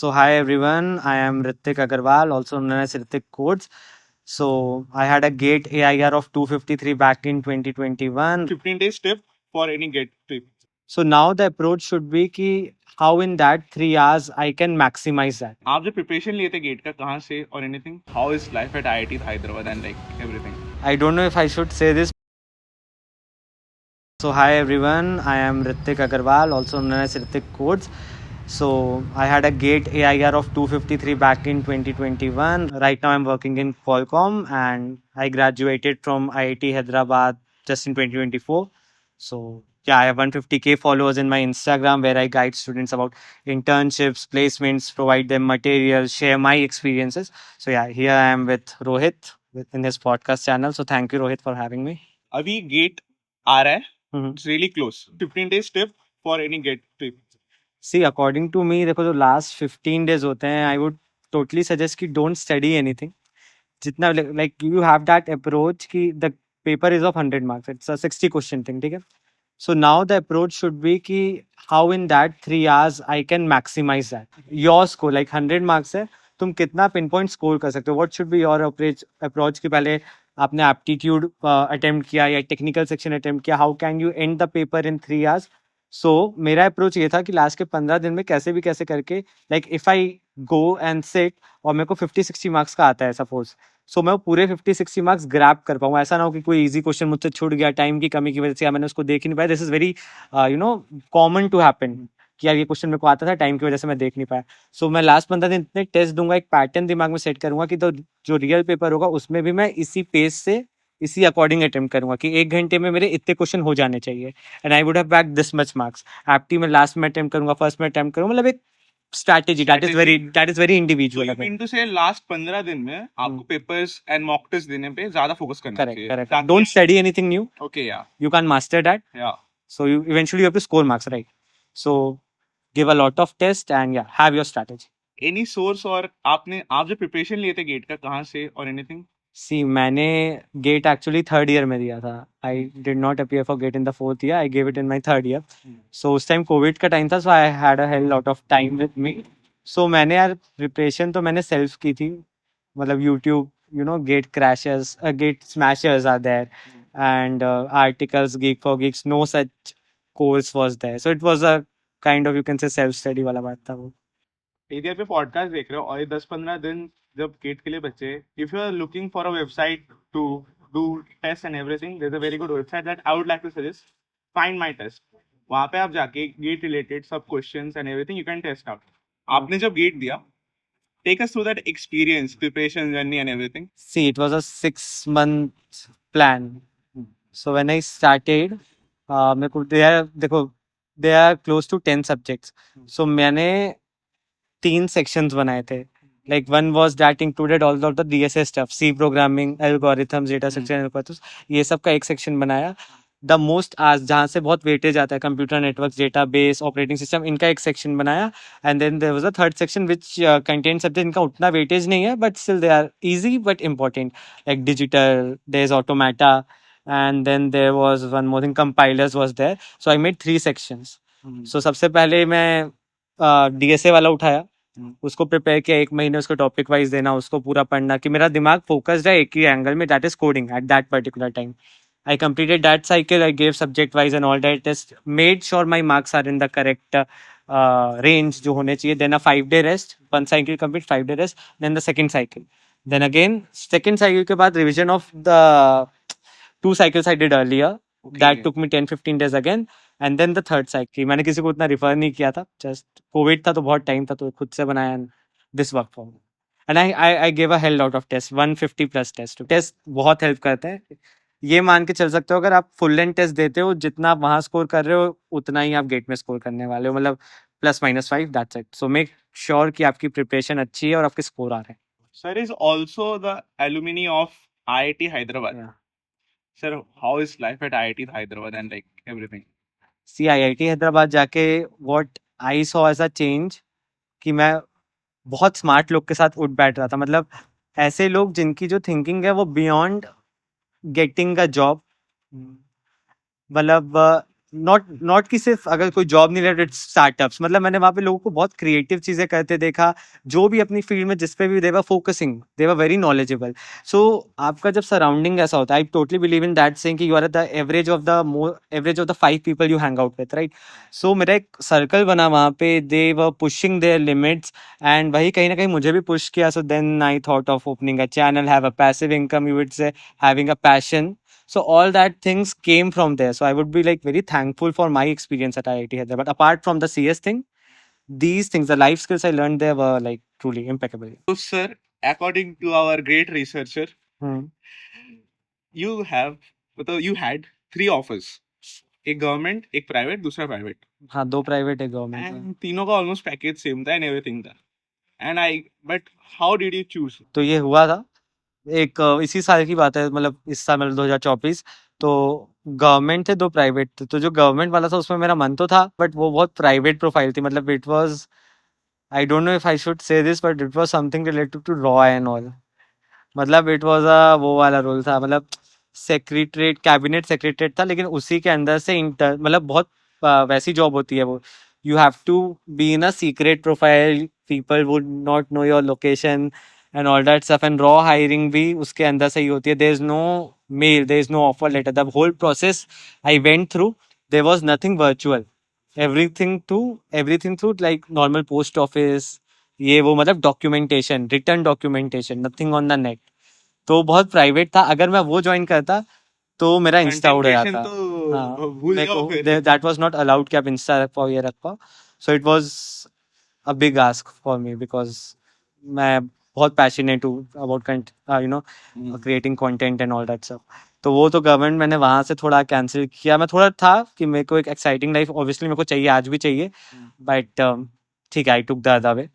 So hi everyone, I am Ritik Agarwal, also known as Ritik Codes. So I had a GATE AIR of 253 back in 2021. 15 days trip for any GATE trip. So now the approach should be कि how in that 3 hours I can maximize that. आप जो preparation लिए थे gate का कहाँ से और anything how is life at IIT Hyderabad and like everything I don't know if I should say this. So hi everyone, I am Ritik Agarwal, also known as Ritik Codes. So I had a GATE AIR of 253 back in 2021. Right now I'm working in Qualcomm and I graduated from IIT Hyderabad just in 2024. So yeah, I have 150k followers in my Instagram where I guide students about internships, placements, provide them materials, share my experiences. So yeah, here I am with Rohit in his podcast channel. So thank you Rohit for having me. अभी GATE आ रहा है Mhm. It's really close 15 days trip for any GATE trip see according to me देखो जो last 15 days होते हैं I would totally suggest कि don't study anything जितना like you have that approach कि the paper is of 100 marks it's a 60 question thing ठीक है so now the approach should be कि how in that 3 hours I can maximise that your score like 100 marks है तुम कितना pin point score कर सकते हो what should be your approach कि पहले आपने एप्टीट्यूड अटेम्प्ट किया या टेक्निकल सेक्शन अटेम्प्ट किया how can you and the paper in 3 hours सो मेरा अप्रोच ये था कि लास्ट के 15 दिन में कैसे भी कैसे करके like if I go and sit और मेरे को 50-60 marks का आता है सपोज सो मैं वो पूरे 50-60 marks ग्रैब कर पाऊँ ऐसा ना हो कि कोई इजी क्वेश्चन मुझसे छूट गया टाइम की कमी की वजह से या मैंने उसको देख ही नहीं पाया this is very common to happen कि यार ये क्वेश्चन मेरे को आता था टाइम की वजह से मैं देख नहीं पाया सो मैं लास्ट 15 दिन इतने टेस्ट दूंगा एक पैटर्न दिमाग में सेट करूंगा कि तो जो रियल पेपर होगा उसमें भी मैं इसी पेस से इसी अकॉर्डिंग अटेम्प्ट करूंगा कि 1 घंटे में मेरे इतने क्वेश्चन हो जाने चाहिए and I would have back this much marks एप्टी में लास्ट में अटेम्प्ट करूंगा फर्स्ट में अटेम्प्ट करूंगा मतलब एक strategy that is very individual mean to say last 15 दिन में आपको पेपर्स एंड मॉक टेस्ट देने पे ज्यादा फोकस करना करेक्ट चाहिए correct don't study anything new okay या you can't master that या so you eventually you have to score marks right so give a lot of test and yeah have your strategy any source और आप जो preparation लिए थे gate का कहाँ से और एनीथिंग सी मैंने गेट एक्चुअली थर्ड ईयर में दिया था I did not appear for GATE in the fourth year I gave it in my third year so उस टाइम कोविड का टाइम था so I had a hell lot of time with me so मैंने यार preparation तो मैंने self की थी मतलब YouTube GATE crashes GATE smashers are there and articles geek for geeks no such course was there so it was a kind of you can say self study वाला बात था वो एरिया पे पॉडकास्ट देख रहे हो और ये 10-15 दिन जब गेट के लिए बचे if you are looking for a website to do test and everything there is a very good website that I would like to suggest find my test वहां पे आप जाके गेट रिलेटेड सब questions and everything you can test out आपने जब GATE दिया take us through that experience preparation journey and everything see it was a 6 month plan so when I started मेरे को देखो they are close to 10 subjects so मैंने 3 sections बनाए थे like one was that included all of the DSA stuff C programming algorithms data structure algorithms ये सब का एक section बनाया द मोस्ट आज जहाँ से बहुत वेटेज आता है computer network database operating system इनका एक सेक्शन बनाया and then there was a third section which contain subject इनका उतना वेटेज नहीं है but still they are easy but important like digital there is automata and then there was one more thing compilers was there so I made 3 sections so सबसे पहले मैं DSA वाला उठाया उसको प्रिपेयर किया 1 महीने उसको टॉपिक वाइज देना उसको पूरा पढ़ना कि मेरा दिमाग फोकस्ड है एक ही एंगल में that is coding at that particular time I completed that cycle. I gave subject wise and all that test. Made sure my marks are in the correct range जो होने चाहिए. Then a 5 day rest. One cycle complete 5 day rest. Then the second cycle. Then again second cycle के बाद revision of the 2 cycles I did earlier. That took me 10-15 days again. And then the third cycle. मैंने किसी को उतना refer नहीं किया था. Just COVID था तो बहुत time था तो खुद से बनाया this work for me. And I gave a hell lot of tests. 150+ tests. Test बहुत help करते हैं. ये मान के चल सकते हो अगर आप फुल लेंथ टेस्ट देते हो जितना आप वहां स्कोर कर रहे हो उतना ही आप गेट में स्कोर करने वाले हो मतलब +-5 that's it so make sure कि आपकी प्रिपरेशन अच्छी है और आपके स्कोर आ रहे हैं sir is also the alumni of IIT Hyderabad sir how is life at IIT Hyderabad and like everything see IIT Hyderabad जाके what I saw as a change कि मैं बहुत स्मार्ट लोग के साथ उठ बैठ रहा था मतलब ऐसे लोग जिनकी जो थिंकिंग है वो बियॉन्ड गेटिंग अ जॉब मतलब नॉट कि सिर्फ अगर कोई जॉब नहीं रिलेटेड स्टार्टअप्स, मतलब मैंने वहाँ पे लोगों को बहुत क्रिएटिव चीजें करते देखा, जो भी अपनी फील्ड में जिस पे भी they were focusing, they were very knowledgeable. So आपका जब सराउंडिंग ऐसा होता है, I totally believe in that saying कि you are the average of the 5 people you hang out with, right. So मेरा एक सर्कल बना वहाँ पे, they were pushing their limits, and वही कहीं ना कहीं मुझे भी पुश किया. So then I thought of opening a channel, have a passive income, you would say having a passion. So all that things came from there. So I would be like very thankful for my experience at IIT Hyderabad. But apart from the CS thing, these things, the life skills I learned there were like truly impeccable. So, sir, according to our great researcher, Hmm. you have, मतलब you had 3 offers. एक government, एक private, दूसरा private, हाँ, 2 private एक government. And तीनों का almost package same था and everything था. And I, but how did you choose? तो ये हुआ था एक इसी साल की बात है, मतलब इस साल, मतलब 2024. तो गवर्नमेंट थे, 2 प्राइवेट थे. तो जो गवर्नमेंट वाला था उसमें मेरा मन तो था, बट वो बहुत प्राइवेट प्रोफाइल थी. मतलब it was, I don't know if I should say this, but it was something related to रॉ एंड ऑल. मतलब इट वाज अ वो वाला रोल था, मतलब सेक्रेटरीट, कैबिनेट सेक्रेटरीट था, लेकिन उसी के अंदर से इंटर, मतलब बहुत वैसी जॉब होती है वो. You have to be in a secret profile, people would not know your location and all that stuff. And रॉ हायरिंग भी उसके अंदर से ही होती है. There is no mail, there is no offer letter. The whole process I went through, there was nothing virtual. Everything through like normal post office, ये वो, मतलब documentation, return documentation, nothing on the net. तो बहुत private था. अगर मैं वो join करता तो मेरा इंस्टा उड़ कंटेंट जाता. तो हाँ, भूल मेरे जाओ को फिर. दैट वाज नॉट अलाउड कि आप इंस्टा रख पाओ, ये रख पाओ. So it was a big ask for me, because मैं बहुत पैशनेट हूँ about you know creating content and all that सब. तो वो तो गवर्नमेंट मैंने वहाँ से थोड़ा कैंसिल किया. मैं थोड़ा था कि मेरे को एक एक्साइटिंग लाइफ ऑब्वियसली मेरे को चाहिए, आज भी चाहिए, बट ठीक है, I took the other way.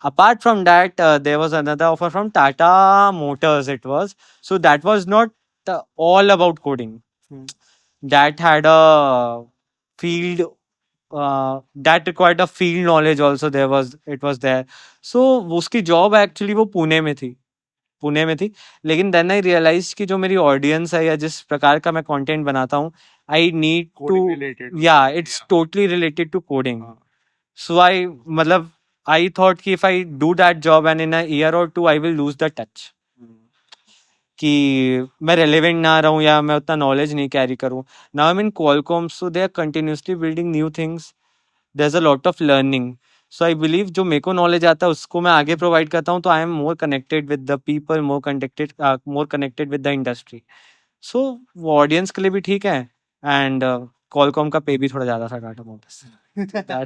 Apart from that, there was another offer from Tata Motors. It was, so that was not all about coding. That had a field, that required a field knowledge also. There was, it was there. So उसकी job actually वो पुणे में थी. लेकिन then I realise कि जो मेरी audience है या जिस प्रकार का मैं कंटेंट बनाता हूँ, I need to, Coding related. या it's totally related to coding. हाँ. So I, मतलब I thought कि if I do that job and in a year or two I will lose the touch, कि मैं relevant ना रहूँ या मैं उतना knowledge नहीं carry करूँ. Now I'm in Qualcomm, so they are continuously building new things. There's a lot of learning. So I believe जो मेरे को knowledge आता है उसको मैं आगे provide करता हूँ, तो I am more connected with the people, more connected with the industry. So वो audience के लिए भी ठीक है, and Qualcomm का पे भी थोड़ा ज़्यादा था Tata motors.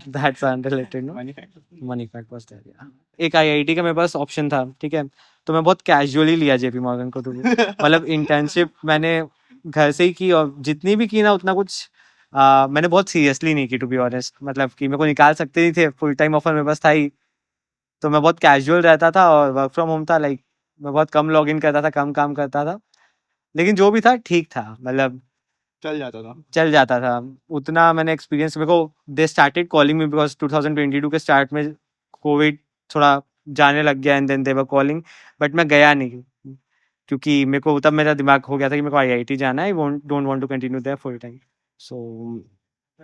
That's unrelated, no? Money fact was there, yeah. एक आईआईटी का मेरे पास ऑप्शन था, ठीक है, तो मैं बहुत कैजुअली लिया जेपी मॉर्गन को. तो मतलब इंटर्नशिप मैंने घर से ही की, और जितनी भी की ना उतना कुछ मैंने बहुत सीरियसली नहीं की, टू बी ऑनेस्ट. मतलब कि मेरे को निकाल सकते नहीं थे, फुल टाइम ऑफर मेरे पास था ही, तो मैं बहुत कैजुअल रहता था और वर्क फ्रॉम होम था. लाइक मैं बहुत कम लॉग इन करता था, कम काम करता था, लेकिन जो भी था ठीक था, मतलब चल जाता था. उतना मैंने एक्सपीरियंस, मेरे को they started calling me because 2022 के स्टार्ट में कोविड थोड़ा जाने लग गया, and then they were calling, but मैं गया नहीं, क्योंकि मेरे को तब मेरा दिमाग हो गया था कि मेरे को आईआईटी जाना है. I don't want to continue there full time. So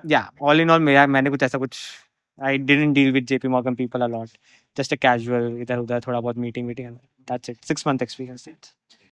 yeah, all in all मैंने कुछ ऐसा कुछ, I didn't deal with JP Morgan people a lot. Just a casual, इधर उधर थोड़ा बहुत meeting, that's it. 6 month experience.